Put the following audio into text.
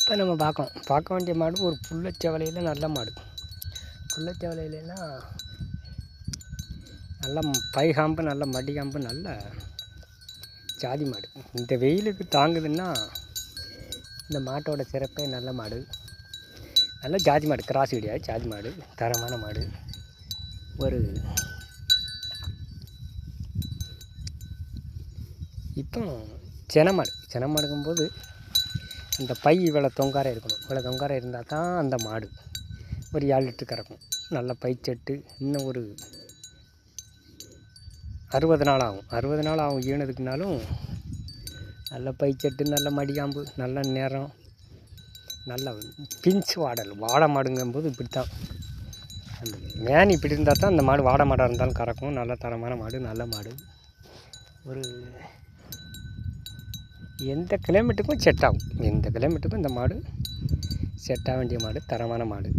இப்போ நம்ம பார்க்க வேண்டிய மாடு ஒரு புல்லச்சவலையில் நல்ல மாடு. புல்லச்சவலையிலனா நல்ல பைகாம்பு, நல்ல மடிகாம்பு, நல்ல ஜாதி மாடு. இந்த வெயிலுக்கு தாங்குதுன்னா இந்த மாட்டோட சிறப்பே நல்ல மாடு. நல்ல ஜாதி மாடு, கிராஸ் கிடையாது, ஜாதி மாடு, தரமான மாடு. ஒரு இப்போ சென மாடுங்கும்போது அந்த பை இவ்வளோ தொங்காரம் இருக்கணும். இவ்வளோ தொங்காரம் இருந்தால் தான் அந்த மாடு ஒரு 7 லிட்டர் கறக்கும். நல்ல பைச்செட்டு. இன்னும் ஒரு 60 நாள் ஆகும். 60 நாள் ஆகும் ஈனதுக்குனாலும் நல்ல பைச்செட்டு, நல்ல மடிகாம்பு, நல்ல நேரம், நல்ல பிஞ்சு வாடை மாடுங்கும்போது இப்படி தான். அந்த மேன் இப்படி இருந்தால் தான் அந்த மாடு வாடை மாடாக இருந்தாலும் கறக்கும். நல்ல தரமான மாடு, நல்ல மாடு. ஒரு எந்த கிலோமீட்டருக்கும் செட் ஆகும். எந்த கிலோமீட்டருக்கும் இந்த மாடு செட் ஆக வேண்டிய மாடு, தரமான மாடு.